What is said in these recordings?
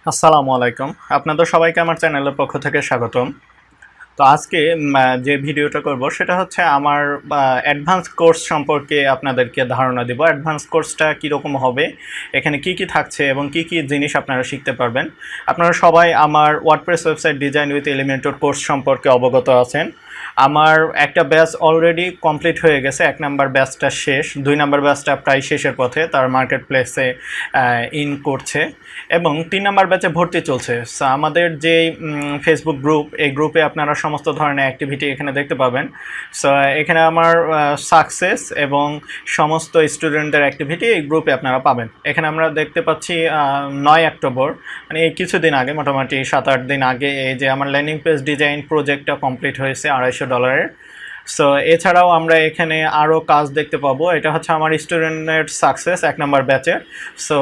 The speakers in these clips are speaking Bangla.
আসসালামু আলাইকুম। আপনাদের সবাইকে আমার চ্যানেলের পক্ষ থেকে স্বাগতম। তো আজকে যে ভিডিওটা করব সেটা হচ্ছে আমার অ্যাডভান্স কোর্স সম্পর্কে আপনাদেরকে ধারণা দেব। অ্যাডভান্স কোর্সটা কীরকম হবে, এখানে কি কি থাকছে এবং কি কি জিনিস আপনারা শিখতে পারবেন। আপনারা সবাই আমার WordPress website design with Elementor course সম্পর্কে অবগত আছেন। আমার একটা ব্যাচ অলরেডি কমপ্লিট হয়ে গেছে, 1 নাম্বার ব্যাচটা শেষ, 2 নাম্বার ব্যাচটা প্রায় শেষের পথে, তার মার্কেট প্লেসে ইন করছে এবং 3 নাম্বার ব্যাচে ভর্তি চলছে। সো আমাদের যে ফেসবুক গ্রুপ, এই গ্রুপে আপনারা সমস্ত ধরনের অ্যাক্টিভিটি এখানে দেখতে পাবেন। সো এখানে আমার সাকসেস এবং সমস্ত স্টুডেন্টদের অ্যাক্টিভিটি এই গ্রুপে আপনারা পাবেন। এখানে আমরা দেখতে পাচ্ছি 9 অক্টোবর, মানে এই কিছুদিন আগে, মোটামুটি 7-8 দিন আগে, এই যে আমার ল্যান্ডিং পেজ ডিজাইন প্রজেক্টটা কমপ্লিট হয়েছে $250। সো এছাড়াও আমরা এখানে আরও কাজ দেখতে পাবো। এটা হচ্ছে আমার স্টুডেন্টের সাকসেস 1 নাম্বার ব্যাচের। সো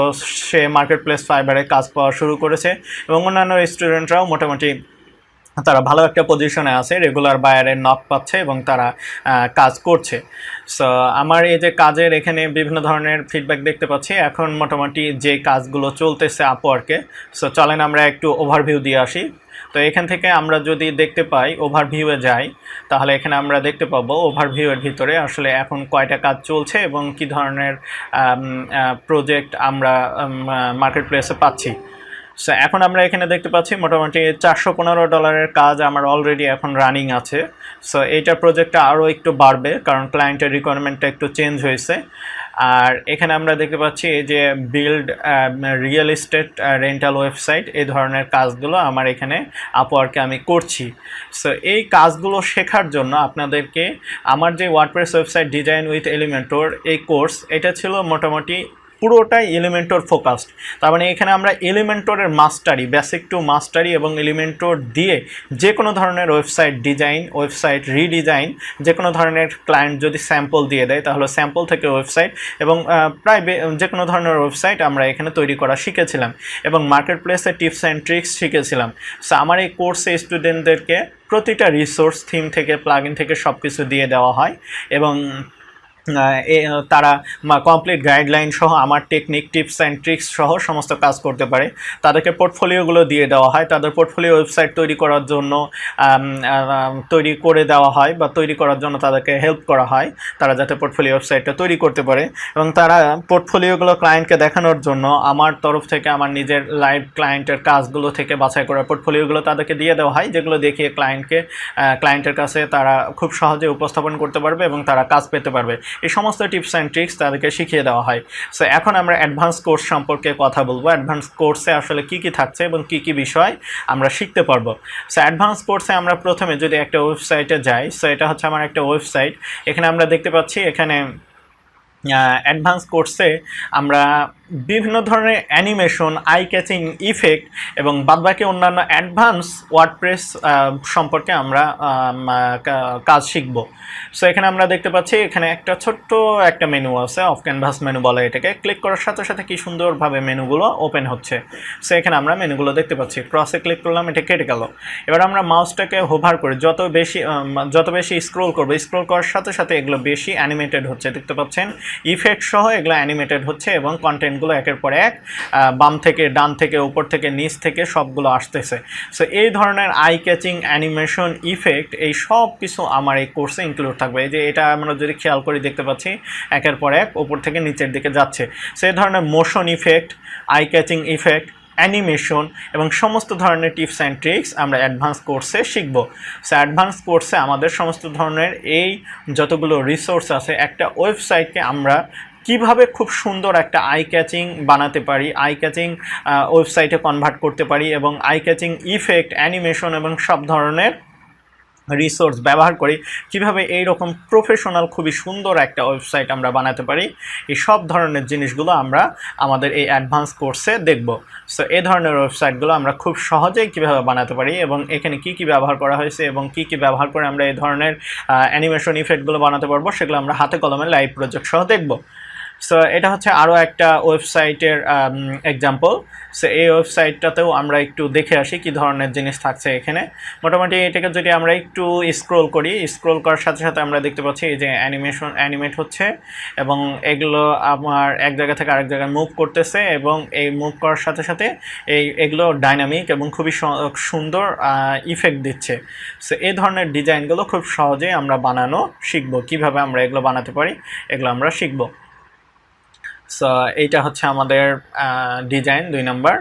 সে মার্কেট প্লেস ফাইবারে কাজ পাওয়া শুরু করেছে এবং অন্যান্য স্টুডেন্টরাও মোটামুটি তারা ভালো একটা পজিশনে আছে, রেগুলার বায়ারের নক পাচ্ছে এবং তারা কাজ করছে। সো আমার এই যে কাজের এখানে বিভিন্ন ধরনের ফিডব্যাক দেখতে পাচ্ছি। এখন মোটামুটি যে কাজগুলো চলতেছে আপওয়ার্কে, সো চলেন আমরা একটু ওভারভিউ দিয়ে আসি। তো এখান থেকে আমরা যদি দেখতে পাই, ওভারভিউয়ে যাই, তাহলে এখানে আমরা দেখতে পাবো ওভারভিউয়ের ভিতরে আসলে এখন কয়টা কাজ চলছে এবং কি ধরনের প্রজেক্ট আমরা মার্কেট প্লেসে পাচ্ছি। সো এখন আমরা এখানে দেখতে পাচ্ছি মোটামুটি $415 কাজ আমার অলরেডি এখন রানিং আছে। সো এইটা প্রজেক্টটা আরও একটু বাড়বে কারণ ক্লায়েন্টের রিকোয়ারমেন্টটা একটু চেঞ্জ হয়েছে। আর এখানে আমরা দেখতে পাচ্ছি এই যে build real estate rental website, এই ধরনের কাজগুলো আমার এখানে আপওয়ার্কে আমি করছি। সো এই কাজগুলো শেখার জন্য আপনাদেরকে আমার যে WordPress website design with Elementor এই কোর্স, এটা ছিল মোটামুটি পুরোটাই এলিমেন্টর ফোকাসড। তার মানে এখানে আমরা এলিমেন্টরের মাস্টারি, বেসিক টু মাস্টারি এবং এলিমেন্টর দিয়ে যে কোনো ধরনের ওয়েবসাইট ডিজাইন, ওয়েবসাইট রিডিজাইন, যে কোনো ধরনের ক্লায়েন্ট যদি স্যাম্পল দিয়ে দেয় তাহলে স্যাম্পল থেকে ওয়েবসাইট এবং প্রায় যে কোনো ধরনের ওয়েবসাইট আমরা এখানে তৈরি করা শিখেছিলাম এবং মার্কেট প্লেসে টিপস অ্যান্ড ট্রিক্স শিখেছিলাম। সো আমার এই কোর্সে স্টুডেন্টদেরকে প্রতিটা রিসোর্স, থিম থেকে প্লাগইন থেকে সব কিছু দিয়ে দেওয়া হয় এবং তারা কমপ্লিট গাইডলাইন সহ আমার টেকনিক, টিপস অ্যান্ড ট্রিক্স সহ সমস্ত কাজ করতে পারে। তাদেরকে পোর্টফোলিওগুলো দিয়ে দেওয়া হয়, তাদের পোর্টফোলিও ওয়েবসাইট তৈরি করার জন্য তৈরি করে দেওয়া হয় বা তৈরি করার জন্য তাদেরকে হেল্প করা হয়, তারা যাতে পোর্টফোলিও ওয়েবসাইটটা তৈরি করতে পারে। এবং তারা পোর্টফোলিওগুলো ক্লায়েন্টকে দেখানোর জন্য আমার তরফ থেকে আমার নিজের লাইভ ক্লায়েন্টের কাজগুলো থেকে বাছাই করা পোর্টফোলিওগুলো তাদেরকে দিয়ে দেওয়া হয়, যেগুলো দেখিয়ে ক্লায়েন্টের কাছে তারা খুব সহজে উপস্থাপন করতে পারবে এবং তারা কাজ পেতে পারবে। এই সমস্ত টিপস অ্যান্ড ট্রিক্স তাদেরকে শিখিয়ে দেওয়া হয়। সো এখন আমরা অ্যাডভান্স কোর্স সম্পর্কে কথা বলবো। অ্যাডভান্স কোর্সে আসলে কি কি থাকছে এবং কি কি বিষয় আমরা শিখতে পারবো। সো অ্যাডভান্স কোর্সে আমরা প্রথমে যদি একটা ওয়েবসাইটে যাই, সো এটা হচ্ছে আমার একটা ওয়েবসাইট। এখানে আমরা দেখতে পাচ্ছি এখানে অ্যাডভান্স কোর্সে আমরা বিভিন্ন ধরনের অ্যানিমেশন, আই ক্যাচিং ইফেক্ট এবং বাদবাকি অন্যান্য অ্যাডভান্স ওয়ার্ডপ্রেস সম্পর্কে আমরা কাজ শিখব। সো এখানে আমরা দেখতে পাচ্ছি এখানে একটা ছোট্ট একটা মেনু আছে, অফ ক্যানভাস মেনু বলে এটাকে। ক্লিক করার সাথে সাথে কি সুন্দরভাবে মেনুগুলো ওপেন হচ্ছে। সো এখানে আমরা মেনুগুলো দেখতে পাচ্ছি, ক্রসে ক্লিক করলাম, এটা কেটে গেল। এবার আমরা মাউসটাকে হোভার করে যত বেশি স্ক্রোল করবো, স্ক্রোল করার সাথে সাথে এগুলো বেশি অ্যানিমেটেড হচ্ছে, দেখতে পাচ্ছেন ইফেক্ট সহ এগুলো অ্যানিমেটেড হচ্ছে এবং কন্টেন্টগুলো একের পর এক বাম থেকে ডান থেকে উপর থেকে নিচ থেকে সবগুলো আসতেছে। সো এই ধরনের আই ক্যাচিং অ্যানিমেশন ইফেক্ট, এই সব কিছু আমার এই কোর্সে ইনক্লুড থাকবে। এই যে এটা আমরা যদি খেয়াল করি দেখতে পাচ্ছি একের পর এক উপর থেকে নিচের দিকে যাচ্ছে। সো এই ধরনের motion effect, eye catching effect, animation এবং সমস্ত ধরনের টিপস অ্যান্ড ট্রিক্স আমরা অ্যাডভান্স কোর্সে শিখব। সো অ্যাডভান্স কোর্সে আমাদের সমস্ত ধরনের এই যতগুলো রিসোর্স আছে, একটা ওয়েবসাইটকে আমরা কিভাবে খুব সুন্দর একটা আই ক্যাচিং বানাতে পারি, আই ক্যাচিং ওয়েবসাইটে কনভার্ট করতে পারি এবং আই ক্যাচিং ইফেক্ট, অ্যানিমেশন এবং সব ধরনের রিসোর্স ব্যবহার করি, কিভাবে এই রকম প্রফেশনাল খুবই সুন্দর একটা ওয়েবসাইট আমরা বানাতে পারি, এই সব ধরনের জিনিসগুলো আমরা আমাদের এই অ্যাডভান্স কোর্সে দেখব। সো এই ধরনের ওয়েবসাইটগুলো আমরা খুব সহজেই কীভাবে বানাতে পারি এবং এখানে কি কি ব্যবহার করা হয়েছে এবং কি কি ব্যবহার করে আমরা এই ধরনের অ্যানিমেশন ইফেক্টগুলো বানাতে পারবো, সেগুলো আমরা হাতে কলমে লাইভ প্রজেক্ট সহ দেখব। সো এটা হচ্ছে আরও একটা ওয়েবসাইটের এক্সাম্পল। সো এই ওয়েবসাইটটাতেও আমরা একটু দেখে আসি কী ধরনের জিনিস থাকছে এখানে। মোটামুটি এটাকে যদি আমরা একটু স্ক্রোল করি, স্ক্রোল করার সাথে সাথে আমরা দেখতে পাচ্ছি এই যে অ্যানিমেট হচ্ছে এবং এগুলো আমার এক জায়গা থেকে আরেক জায়গায় মুভ করতেছে এবং এই মুভ করার সাথে সাথে এগুলো ডাইনামিক এবং খুবই সুন্দর ইফেক্ট দিচ্ছে। সো এই ধরনের ডিজাইনগুলো খুব সহজেই আমরা বানানো শিখব, কীভাবে আমরা এগুলো বানাতে পারি এগুলো আমরা শিখব। সো এইটা হচ্ছে আমাদের ডিজাইন 2 নাম্বার।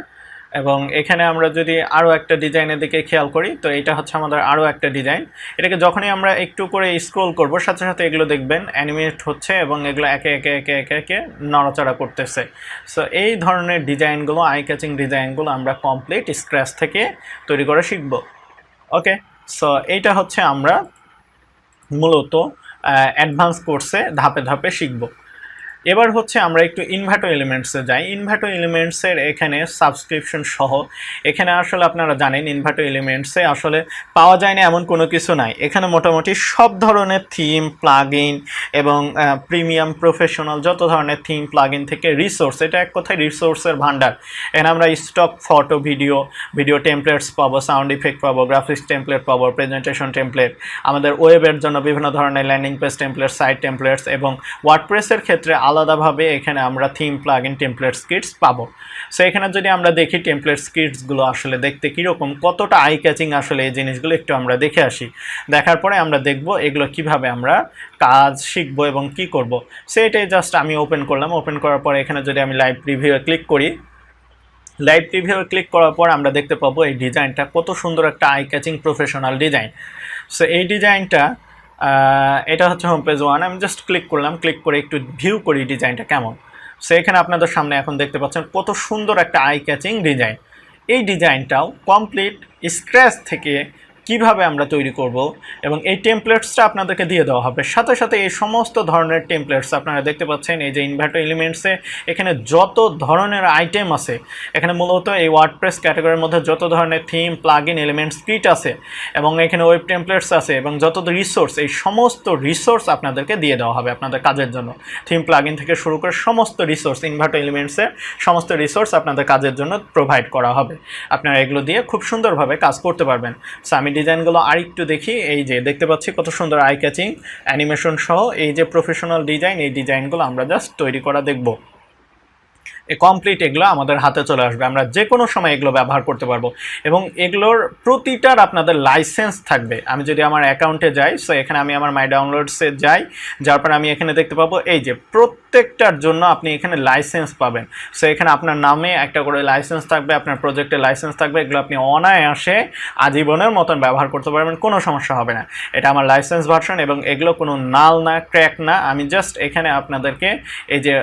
এবং এখানে আমরা যদি আরও একটা ডিজাইনের দিকে খেয়াল করি, তো এটা হচ্ছে আমাদের আরও একটা ডিজাইন। এটাকে যখনই আমরা একটু করে স্ক্রোল করব সাথে সাথে এগুলো দেখবেন অ্যানিমেট হচ্ছে এবং এগুলো একে একে একে একে একে নড়াচড়া করতেছে। সো এই ধরনের ডিজাইনগুলো, আই ক্যাচিং ডিজাইনগুলো আমরা কমপ্লিট স্ক্র্যাচ থেকে তৈরি করে শিখব। ওকে, সো এইটা হচ্ছে আমরা মূলত অ্যাডভান্স কোর্সে ধাপে ধাপে শিখব। এবার হচ্ছে আমরা একটু ইনভার্টো এলিমেন্টসে যাই। ইনভার্টো এলিমেন্টসের এখানে সাবস্ক্রিপশন সহ, এখানে আসলে আপনারা জানেন ইনভার্টো এলিমেন্টসে আসলে পাওয়া যায় না এমন কোনো কিছু নাই। এখানে মোটামুটি সব ধরনের থিম, প্লাগইন এবং প্রিমিয়াম, প্রফেশনাল যত ধরনের থিম, প্লাগইন থেকে রিসোর্স, এটা এক কথায় রিসোর্সের ভান্ডার। এখানে আমরা স্টক ফটো, ভিডিও টেমপ্লেটস পাবো, সাউন্ড ইফেক্ট পাবো, গ্রাফিক্স টেমপ্লেট পাবো, প্রেজেন্টেশন টেমপ্লেট, আমাদের ওয়েবের জন্য বিভিন্ন ধরনের landing page template, site templates এবং ওয়ার্ডপ্রেসের ক্ষেত্রে আলাদাভাবে এখানে আমরা থিম, প্লাগইন, টেমপ্লেট স্কিটস পাবো। সো এখানে যদি আমরা দেখি টেমপ্লেট স্কিটসগুলো আসলে দেখতে কীরকম, কতটা আই ক্যাচিং আসলে এই জিনিসগুলো একটু আমরা দেখে আসি। দেখার পরে আমরা দেখব এগুলো কিভাবে আমরা কাজ শিখবো এবং কি করব। সো এটাই জাস্ট আমি ওপেন করলাম। ওপেন করার পরে এখানে যদি আমি লাইভ প্রিভিউয়ে ক্লিক করি, লাইভ প্রিভিউয়ে ক্লিক করার পর আমরা দেখতে পাবো এই ডিজাইনটা কত সুন্দর একটা eye catching professional design. So এই ডিজাইনটা এটা হচ্ছে হোম পেজ 1। আমি জাস্ট ক্লিক করলাম, ক্লিক করে একটু ভিউ করি ডিজাইনটা কেমন। সো এখানে আপনাদের সামনে এখন দেখতে পাচ্ছেন কত সুন্দর একটা আই ক্যাচিং ডিজাইন। এই ডিজাইনটাও কমপ্লিট স্ক্র্যাচ থেকে কিভাবে আমরা তৈরি করব এবং এই টেমপ্লেটসটা আপনাদেরকে দিয়ে দেওয়া হবে। সাথে সাথে এই সমস্ত ধরনের টেমপ্লেটস আপনারা দেখতে পাচ্ছেন এই যে ইনভার্টো এলিমেন্টসে এখানে যত ধরনের আইটেম আছে, এখানে মূলত এই ওয়ার্ডপ্রেস ক্যাটাগরির মধ্যে যত ধরনের থিম, প্লাগইন, এলিমেন্টস কিট আছে এবং এখানে ওয়েব টেমপ্লেটস আছে এবং যত রিসোর্স, এই সমস্ত রিসোর্স আপনাদেরকে দিয়ে দেওয়া হবে আপনাদের কাজের জন্য। থিম, প্লাগইন থেকে শুরু করে সমস্ত রিসোর্স, ইনভার্টো এলিমেন্টসের সমস্ত রিসোর্স আপনাদের কাজের জন্য প্রোভাইড করা হবে। আপনারা এগুলো দিয়ে খুব সুন্দরভাবে কাজ করতে পারবেন। সো আমি ডিজাইনগুলো আরেকটু দেখি। এই যে দেখতে পাচ্ছি কত সুন্দর আই ক্যাচিং অ্যানিমেশন সহ এই যে প্রফেশনাল ডিজাইন, এই ডিজাইনগুলো আমরা জাস্ট তৈরি করা দেখব। কমপ্লিট এগুলো আমাদের হাতে চলে আসবে, আমরা যে কোনো সময় এগুলো ব্যবহার করতে পারবো এবং এগুলোর প্রতিটার আপনাদের লাইসেন্স থাকবে। আমি যদি আমার অ্যাকাউন্টে যাই, সো এখানে আমি আমার মাই ডাউনলোডসে যাই, যার পর আমি এখানে দেখতে পাবো এই যে প্রত্যেকটার জন্য আপনি এখানে লাইসেন্স পাবেন। সো এখানে আপনার নামে একটা করে লাইসেন্স থাকবে, আপনার প্রজেক্টের লাইসেন্স থাকবে। এগুলো আপনি অনায়াসে আজীবনের মতন ব্যবহার করতে পারবেন, কোনো সমস্যা হবে না। এটা আমার লাইসেন্স ভার্সন এবং এগুলো কোনো নাল না, ক্র্যাক না। আমি জাস্ট এখানে আপনাদেরকে এই যে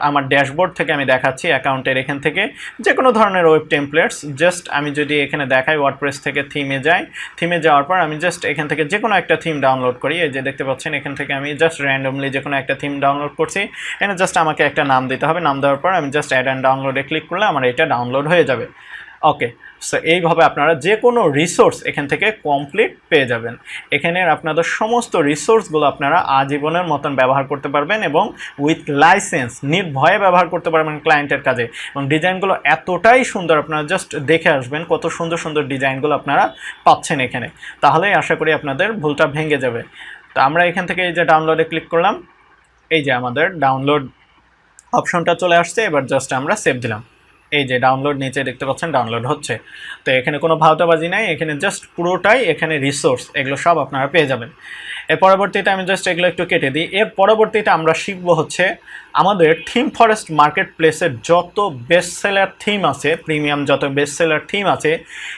আমার ড্যাশবোর্ড থেকে আমি দেখাচ্ছি অ্যাকাউন্টের এখান থেকে যে কোনো ধরনের ওয়েব টেমপ্লেটস। জাস্ট আমি যদি এখানে দেখাই ওয়ার্ডপ্রেস থেকে থিমে যাই, থিমে যাওয়ার পর আমি জাস্ট এখান থেকে যে কোনো একটা থিম ডাউনলোড করি। এই যে দেখতে পাচ্ছেন এখান থেকে আমি জাস্ট র্যান্ডমলি যে কোনো একটা থিম ডাউনলোড করছি। এখানে জাস্ট আমাকে একটা নাম দিতে হবে, নাম দেওয়ার পর আমি জাস্ট অ্যাড অ্যান্ড ডাউনলোডে ক্লিক করলে আমার এটা ডাউনলোড হয়ে যাবে। ওকে, সো এইভাবে আপনারা যে কোনো রিসোর্স এখান থেকে কমপ্লিট পেয়ে যাবেন। এখানের আপনাদের সমস্ত রিসোর্সগুলো আপনারা আজীবনের মতন ব্যবহার করতে পারবেন এবং উইথ লাইসেন্স নির্ভয়ে ব্যবহার করতে পারবেন ক্লায়েন্টের কাজে। এবং ডিজাইনগুলো এতটাই সুন্দর, আপনারা জাস্ট দেখে আসবেন কত সুন্দর সুন্দর ডিজাইনগুলো আপনারা পাচ্ছেন এখানে। তাহলেই আশা করি আপনাদের ভুলটা ভেঙে যাবে। তো আমরা এখান থেকে এই যে ডাউনলোডে ক্লিক করলাম, এই যে আমাদের ডাউনলোড অপশনটা চলে আসছে। এবার জাস্ট আমরা সেভ দিলাম। এই যে ডাউনলোড নিচে দেখতে পাচ্ছেন ডাউনলোড হচ্ছে। তো এখানে কোনো ভাওতাবাজি নাই, এখানে জাস্ট পুরোটাই এখানে রিসোর্স, এগুলো সব আপনারা পেয়ে যাবেন। এর পরবর্তীতে আমি জাস্ট এগুলো একটু কেটে দিই। এর পরবর্তীতে আমরা শিখব হচ্ছে আমাদের থিম ফরেস্ট মার্কেট প্লেসের যত বেস্ট সেলার থিম আছে, প্রিমিয়াম যত বেস্ট সেলার থিম আছে,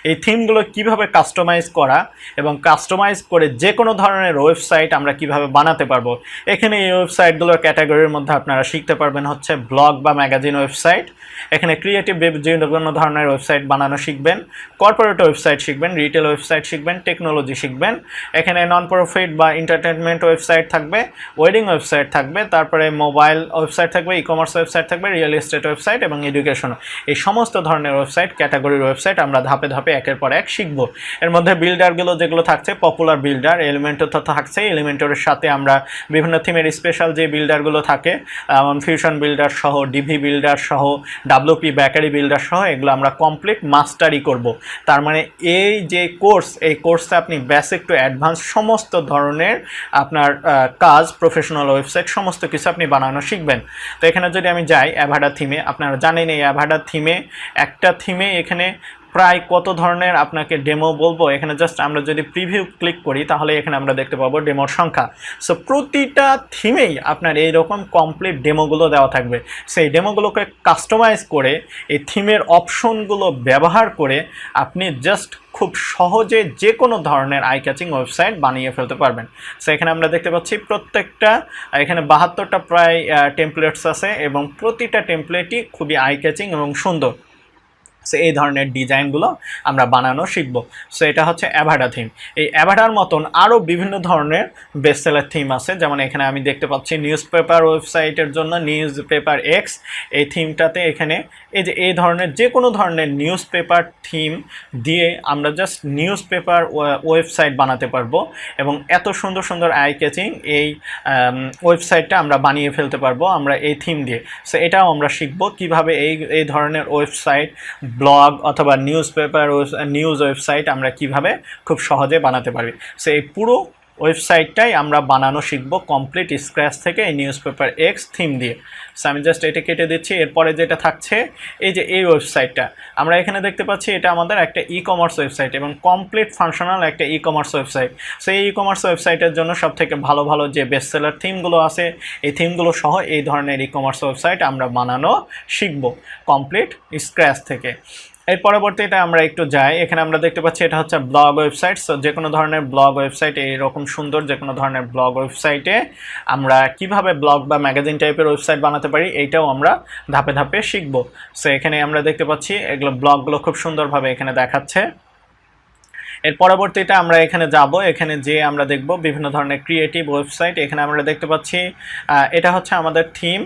এই থিমগুলো কিভাবে কাস্টমাইজ করা এবং কাস্টমাইজ করে যে কোনো ধরনের ওয়েবসাইট আমরা কিভাবে বানাতে পারবো। এখানে এই ওয়েবসাইটগুলোর ক্যাটাগরির মধ্যে আপনারা শিখতে পারবেন হচ্ছে ব্লগ বা ম্যাগাজিন ওয়েবসাইট। এখানে ক্রিয়েটিভ বিভিন্ন ধরনের ওয়েবসাইট বানানো শিখবেন, কর্পোরেট ওয়েবসাইট শিখবেন, রিটেল ওয়েবসাইট শিখবেন, টেকনোলজি শিখবেন। এখানে নন প্রফিট বা এন্টারটেনমেন্ট ওয়েবসাইট থাকবে, ওয়েডিং ওয়েবসাইট থাকবে, তারপরে মোবাইল ওয়েবসাইট থাকবে, ই কমার্স ওয়েবসাইট থাকবে, রিয়েল এস্টেট ওয়েবসাইট এবং এডুকেশন। এই সমস্ত ধরনের ওয়েবসাইট, ক্যাটাগরির ওয়েবসাইট আমরা ধাপে ধাপে একের পর এক শিখব। এর মধ্যে বিল্ডারগুলো যেগুলো থাকছে, পপুলার বিল্ডার, এলিমেন্টর তো থাকছে, এলিমেন্টরের সাথে আমরা বিভিন্ন থিমের স্পেশাল যে বিল্ডারগুলো থাকে, ফিউশন বিল্ডার সহ, ডিভি বিল্ডার সহ, ডাব্লিউপি বেকারি বিল্ডার সহ, এগুলো আমরা কমপ্লিট মাস্টারি করব। তার মানে এই যে কোর্স, এই কোর্সে আপনি বেসিক টু অ্যাডভান্স সমস্ত ধরনের আপনার কাজ, প্রফেশনাল ওয়েবসাইট সমস্ত কিছু আপনি বানানো শিখবেন। তো এখানে যদি আমি যাই অ্যাভাডা থিমে, আপনারা জানেন এই অ্যাভাডা থিমে একটা থিমে এখানে প্রায় কত ধরনের আপনাকে ডেমো বলবো। এখানে জাস্ট আমরা যদি প্রিভিউ ক্লিক করি তাহলে এখানে আমরা দেখতে পাবো ডেমোর সংখ্যা। সো প্রতিটা থিমেই আপনার এইরকম কমপ্লিট ডেমোগুলো দেওয়া থাকবে। সেই ডেমোগুলোকে কাস্টমাইজ করে এই থিমের অপশনগুলো ব্যবহার করে আপনি জাস্ট খুব সহজে যে কোনো ধরনের আই ক্যাচিং ওয়েবসাইট বানিয়ে ফেলতে পারবেন। সো এখানে আমরা দেখতে পাচ্ছি প্রত্যেকটা, এখানে 72টা প্রায় টেমপ্লেটস আছে এবং প্রতিটা টেমপ্লেটই খুবই আই ক্যাচিং এবং সুন্দর। সো এই ধরনের ডিজাইনগুলো আমরা বানানো শিখব। সো এটা হচ্ছে অ্যাভাডা থিম। এই অ্যাভাডার মতন আরও বিভিন্ন ধরনের বেস্ট সেলার থিম আছে, যেমন এখানে আমি দেখতে পাচ্ছি নিউজ পেপার ওয়েবসাইটের জন্য নিউজ পেপার এক্স। এই থিমটাতে এখানে এই ধরনের যে কোনো ধরনের নিউজ পেপার থিম দিয়ে আমরা জাস্ট নিউজ পেপার ওয়েবসাইট বানাতে পারবো এবং এত সুন্দর সুন্দর আই ক্যাচিং এই ওয়েবসাইটটা আমরা বানিয়ে ফেলতে পারবো আমরা এই থিম দিয়ে। সো এটাও আমরা শিখব কীভাবে এই ধরনের ওয়েবসাইট, ব্লগ অথবা নিউজ ওয়েবসাইট আমরা কিভাবে খুব সহজে বানাতে পারি। সো এই পুরো ওয়েবসাইটটাই আমরা বানানো শিখব কমপ্লিট স্ক্র্যাচ থেকে এই নিউজ পেপার এক্স থিম দিয়ে। সো আমি জাস্ট এটা কেটে দিচ্ছি। এরপরে যেটা থাকছে এই ওয়েবসাইটটা আমরা এখানে দেখতে পাচ্ছি, এটা আমাদের একটা ই কমার্স ওয়েবসাইট এবং কমপ্লিট ফাংশনাল একটা ই কমার্স ওয়েবসাইট। সো এই ই কমার্স ওয়েবসাইটের জন্য সবথেকে ভালো ভালো যে বেস্ট সেলার থিমগুলো আছে, এই থিমগুলো সহ এই ধরনের ই কমার্স ওয়েবসাইট আমরা বানানো শিখব কমপ্লিট স্ক্র্যাচ থেকে। এর পরবর্তীতে আমরা একটু যাই, এখানে আমরা দেখতে পাচ্ছি এটা হচ্ছে ব্লগ ওয়েবসাইট। সো যে কোনো ধরনের ব্লগ ওয়েবসাইট, এইরকম সুন্দর যে কোনো ধরনের ব্লগ ওয়েবসাইটে আমরা কিভাবে ব্লগ বা ম্যাগাজিন টাইপের ওয়েবসাইট বানাতে পারি এইটাও আমরা ধাপে ধাপে শিখব। সো এখানে আমরা দেখতে পাচ্ছি এগুলো ব্লগগুলো খুব সুন্দরভাবে এখানে দেখাচ্ছে। এর পরবর্তীতে আমরা এখানে যাব, এখানে যে আমরা দেখব বিভিন্ন ধরনের ক্রিয়েটিভ ওয়েবসাইট। এখানে আমরা দেখতে পাচ্ছি এটা হচ্ছে আমাদের থিম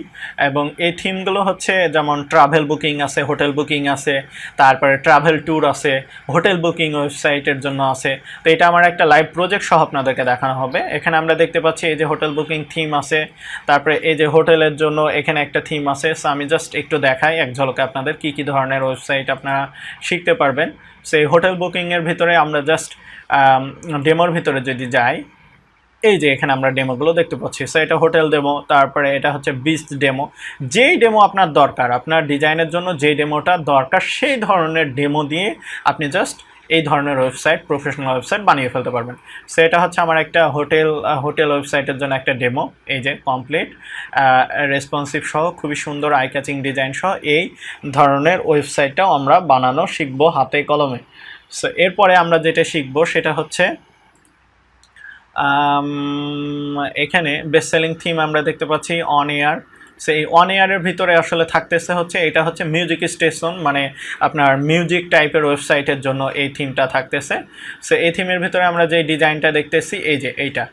এবং এই থিমগুলো হচ্ছে যেমন ট্রাভেল বুকিং আছে, হোটেল বুকিং আছে, তারপরে ট্রাভেল ট্যুর আছে, হোটেল বুকিং ওয়েবসাইটের জন্য আছে। তো এটা আমার একটা লাইভ প্রজেক্ট সহ আপনাদেরকে দেখানো হবে। এখানে আমরা দেখতে পাচ্ছি এই যে হোটেল বুকিং থিম আছে, তারপরে এই যে হোটেলের জন্য এখানে একটা থিম আছে। সো আমি জাস্ট একটু দেখাই এক ঝলকে আপনাদের কী কী ধরনের ওয়েবসাইট আপনারা শিখতে পারবেন। সেই হোটেল বুকিংয়ের ভিতরে আমরা জাস্ট ডেমোর ভিতরে যদি যাই, এই যে এখানে আমরা ডেমোগুলো দেখতে পাচ্ছি। সো এটা হোটেল ডেমো, তারপরে এটা হচ্ছে বিচ ডেমো। যেই ডেমো আপনার দরকার, আপনার ডিজাইনের জন্য যেই ডেমোটা দরকার সেই ধরনের ডেমো দিয়ে আপনি জাস্ট এই ধরনের ওয়েবসাইট, প্রফেশনাল ওয়েবসাইট বানিয়ে ফেলতে পারবেন। সো এটা হচ্ছে আমার একটা হোটেল ওয়েবসাইটের জন্য একটা ডেমো। এই যে কমপ্লিট রেসপন্সিভ সহ খুবই সুন্দর আই ক্যাচিং ডিজাইন সহ এই ধরনের ওয়েবসাইটটাও আমরা বানানো শিখবো হাতে কলমে। সো এরপরে আমরা যেটা শিখবো সেটা হচ্ছে এখানে বেস্ট সেলিং থিম আমরা দেখতে পাচ্ছি অন এয়ার। সেই অন এয়ারের ভিতরে আসলে থাকতেছে হচ্ছে এটা হচ্ছে মিউজিক স্টেশন, মানে আপনার মিউজিক টাইপের ওয়েবসাইটের জন্য এই থিমটা থাকতেছে। সো এই থিমের ভিতরে আমরা যে ডিজাইনটা দেখতেছি এই যে এইটা।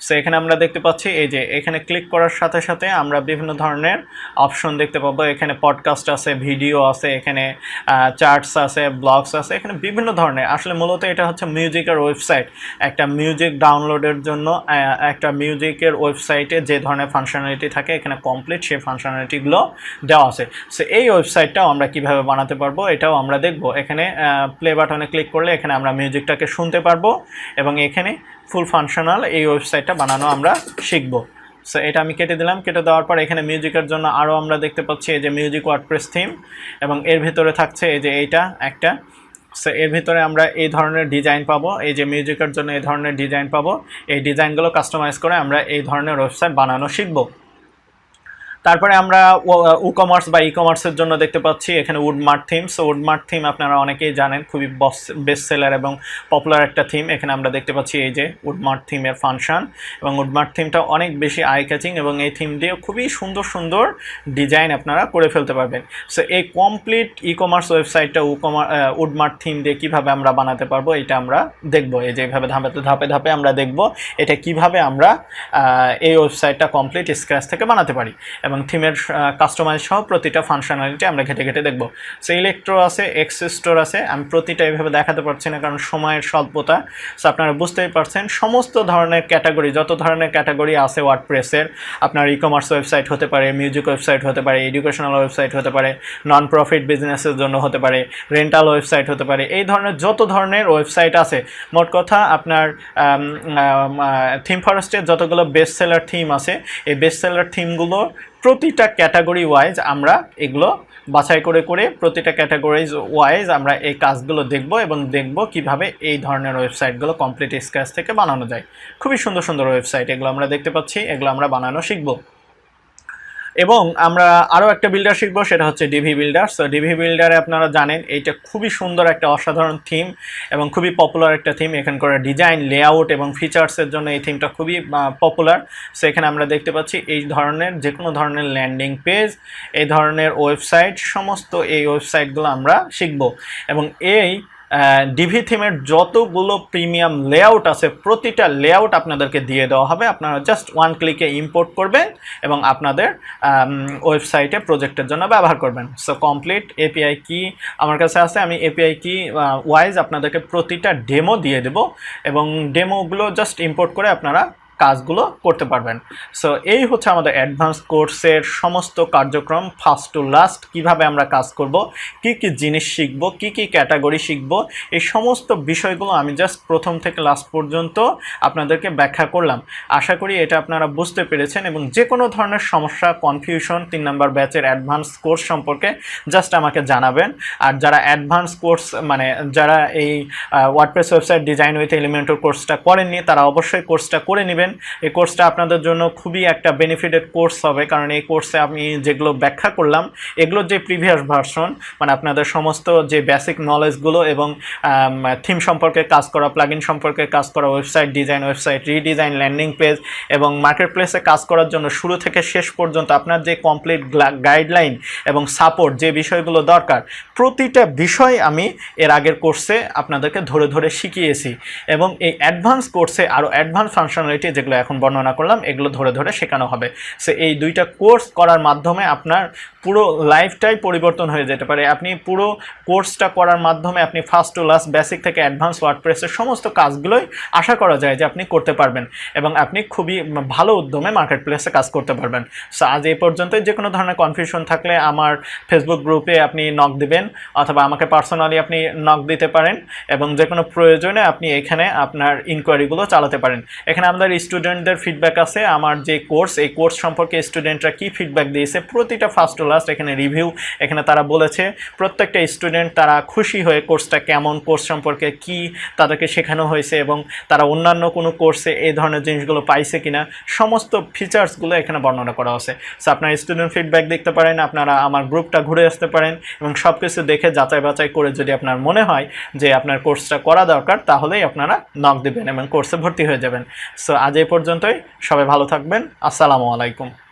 সো এখানে আমরা দেখতে পাচ্ছি এই যে এখানে ক্লিক করার সাথে সাথে আমরা বিভিন্ন ধরনের অপশন দেখতে পাবো। এখানে পডকাস্ট আছে, ভিডিও আছে, এখানে চার্টস আছে, ব্লগস আছে, এখানে বিভিন্ন ধরনের। আসলে মূলত এটা হচ্ছে মিউজিকের ওয়েবসাইট। একটা মিউজিক ডাউনলোডের জন্য একটা মিউজিকের ওয়েবসাইটে যে ধরনের ফাংশনালিটি থাকে এখানে কমপ্লিট সেই ফাংশনালিটিগুলো দেওয়া আছে। সো এই ওয়েবসাইটটাও আমরা কিভাবে বানাতে পারবো এটাও আমরা দেখব। এখানে প্লে বাটনে ক্লিক করলে এখানে আমরা মিউজিকটাকে শুনতে পারবো এবং এখানে ফুল ফাংশনাল এই ওয়েবসাইটটা বানানো আমরা শিখব। সো এটা আমি কেটে দিলাম। কেটে দেওয়ার পর এখানে মিউজিকের জন্য আরও আমরা দেখতে পাচ্ছি এই যে মিউজিক ওয়ার্ডপ্রেস থিম এবং এর ভিতরে থাকছে এই যে এইটা একটা। সো এর ভিতরে আমরা এই ধরনের ডিজাইন পাবো, এই যে মিউজিকের জন্য এই ধরনের ডিজাইন পাবো। এই ডিজাইনগুলো কাস্টমাইজ করে আমরা এই ধরনের ওয়েবসাইট বানানো শিখব। তারপরে আমরা কমার্স বা ই কমার্সের জন্য দেখতে পাচ্ছি এখানে Woodmart theme. So Woodmart theme আপনারা অনেকেই জানেন, খুবই বেস্ট সেলার এবং পপুলার একটা থিম। এখানে আমরা দেখতে পাচ্ছি এই যে উডমার্ট থিমের ফাংশন এবং উডমার্ট থিমটা অনেক বেশি আই ক্যাচিং এবং এই থিম দিয়ে খুবই সুন্দর সুন্দর ডিজাইন আপনারা করে ফেলতে পারবেন। সো এই কমপ্লিট ই কমার্স ওয়েবসাইটটা উডমার্ট থিম দিয়ে কীভাবে আমরা বানাতে পারবো এটা আমরা দেখব। এই যে এইভাবে ধাপে ধাপে আমরা দেখব এটা কিভাবে আমরা এই ওয়েবসাইটটা কমপ্লিট স্ক্র্যাচ থেকে বানাতে পারি এবং এবং থিমের কাস্টমাইজ সহ প্রতিটা ফাংশনালিটি আমরা ঘেটে ঘেটে দেখব। সো ইলেকট্রো আছে, এক্স স্টোর আছে, আমি প্রতিটা এভাবে দেখাতে পারছি না কারণ সময়ের স্বল্পতা। সো আপনারা বুঝতেই পারছেন সমস্ত ধরনের ক্যাটাগরি, যত ধরনের ক্যাটাগরি আছে ওয়ার্ডপ্রেসের, আপনার ই কমার্স ওয়েবসাইট হতে পারে, মিউজিক ওয়েবসাইট হতে পারে, এডুকেশনাল ওয়েবসাইট হতে পারে, নন প্রফিট বিজনেসের জন্য হতে পারে, রেন্টাল ওয়েবসাইট হতে পারে, এই ধরনের যত ধরনের ওয়েবসাইট আছে, মোট কথা আপনার থিম ফরেস্টের যতগুলো বেস্ট সেলার থিম আছে, এই বেস্ট সেলার থিমগুলো প্রতিটা ক্যাটাগরি ওয়াইজ আমরা এগুলো বাছাই করে করে প্রতিটা ক্যাটাগরিজ ওয়াইজ আমরা এই কাজগুলো দেখব এবং দেখব কিভাবে এই ধরনের ওয়েবসাইটগুলো কমপ্লিট স্ক্র্যাচ থেকে বানানো যায়। খুবই সুন্দর সুন্দর ওয়েবসাইট এগুলো আমরা দেখতে পাচ্ছি, এগুলো আমরা বানানো শিখব। এবং আমরা আরও একটা বিল্ডার শিখবো, সেটা হচ্ছে ডিভি বিল্ডার। সো ডিভি বিল্ডারে আপনারা জানেন এইটা খুবই সুন্দর একটা অসাধারণ থিম এবং খুবই পপুলার একটা থিম। এখানকার ডিজাইন, লেআউট এবং ফিচার্সের জন্য এই থিমটা খুবই পপুলার। সো এখানে আমরা দেখতে পাচ্ছি এই ধরনের যে কোনো ধরনের ল্যান্ডিং পেজ, এই ধরনের ওয়েবসাইট, সমস্ত এই ওয়েবসাইটগুলো আমরা শিখব। এবং এই ডিভি থিমের যতগুলো প্রিমিয়াম লেআউট আছে প্রতিটা লেআউট আপনাদেরকে দিয়ে দেওয়া হবে, আপনারা জাস্ট ওয়ান ক্লিকে ইম্পোর্ট করবেন এবং আপনাদের ওয়েবসাইটে প্রজেক্টের জন্য ব্যবহার করবেন। সো কমপ্লিট এপিআই কি আমার কাছে আছে, আমি এপিআই কি ওয়াইজ আপনাদেরকে প্রতিটা ডেমো দিয়ে দেব এবং ডেমোগুলো জাস্ট ইম্পোর্ট করে আপনারা কাজগুলো করতে পারবেন। সো এই হচ্ছে আমাদের অ্যাডভান্স কোর্সের সমস্ত কার্যক্রম, ফার্স্ট টু লাস্ট কিভাবে আমরা কাজ করব, কি কি জিনিস শিখব, কি কি ক্যাটাগরি শিখব, এই সমস্ত বিষয়গুলো আমি জাস্ট প্রথম থেকে লাস্ট পর্যন্ত আপনাদেরকে ব্যাখ্যা করলাম। আশা করি এটা আপনারা বুঝতে পেরেছেন এবং যে কোনো ধরনের সমস্যা, কনফিউশন 3 নম্বর ব্যাচের অ্যাডভান্স কোর্স সম্পর্কে জাস্ট আমাকে জানাবেন। আর যারা অ্যাডভান্স কোর্স মানে যারা এই WordPress website design with Elementor কোর্সটা করেননি তারা অবশ্যই কোর্সটা করে নেবেন। এই কোর্সটা আপনাদের জন্য খুবই একটা বেনিফিটেড কোর্স হবে, কারণ এই কোর্সে আমি যেগুলো ব্যাখ্যা করলাম এগুলোর যে প্রিভিয়াস ভার্সন, মানে আপনাদের সমস্ত যে বেসিক নলেজগুলো এবং থিম সম্পর্কে কাজ করা, প্লাগইন সম্পর্কে কাজ করা, website design, website redesign, landing page এবং মার্কেট প্লেসে কাজ করার জন্য শুরু থেকে শেষ পর্যন্ত আপনার যে কমপ্লিট গাইডলাইন এবং সাপোর্ট যে বিষয়গুলো দরকার, প্রতিটা বিষয় আমি এর আগের কোর্সে আপনাদেরকে ধরে ধরে শিখিয়েছি এবং এই অ্যাডভান্স কোর্সে আরও অ্যাডভান্স ফাংশনালিটি যেগুলো এখন বর্ণনা করলাম এগুলো ধরে ধরে শেখানো হবে। সো এই দুইটা কোর্স করার মাধ্যমে আপনার পুরো লাইফটাই পরিবর্তন হয়ে যেতে পারে। আপনি পুরো কোর্সটা করার মাধ্যমে আপনি ফার্স্ট টু লাস্ট বেসিক থেকে অ্যাডভান্স ওয়ার্ডপ্রেসের সমস্ত কাজগুলোই আশা করা যায় যে আপনি করতে পারবেন এবং আপনি খুবই ভালো উদ্যমে মার্কেট প্লেসে কাজ করতে পারবেন। সো আজ এই পর্যন্তই। যে কোনো ধরনের কনফিউশন থাকলে আমার ফেসবুক গ্রুপে আপনি নক দিবেন অথবা আমাকে পার্সোনালি আপনি নক দিতে পারেন এবং যে কোনো প্রয়োজনে আপনি এখানে আপনার ইনকোয়ারিগুলো চালাতে পারেন। এখানে আমাদের স্টুডেন্টদের ফিডব্যাক আছে, আমার যে কোর্স এই কোর্স সম্পর্কে স্টুডেন্টরা কী ফিডব্যাক দিয়েছে প্রতিটা ফার্স্ট টু লাস্ট এখানে রিভিউ, এখানে তারা বলেছে প্রত্যেকটা স্টুডেন্ট তারা খুশি হয়ে কোর্সটা কেমন, কোর্স সম্পর্কে কি তাদেরকে শেখানো হয়েছে এবং তারা অন্যান্য কোনো কোর্সে এই ধরনের জিনিসগুলো পাইছে কিনা, সমস্ত ফিচার্সগুলো এখানে বর্ণনা করা আছে। সো আপনার স্টুডেন্ট ফিডব্যাক দেখতে পারেন, আপনারা আমার গ্রুপটা ঘুরে আসতে পারেন এবং সব কিছু দেখে যাচাই বাছাই করে যদি আপনার মনে হয় যে আপনার কোর্সটা করা দরকার তাহলেই আপনারা নক দেবেন এবং কোর্সে ভর্তি হয়ে যাবেন। সো আজ এই পর্যন্তই, সবাই ভালো থাকবেন। আসসালামু আলাইকুম।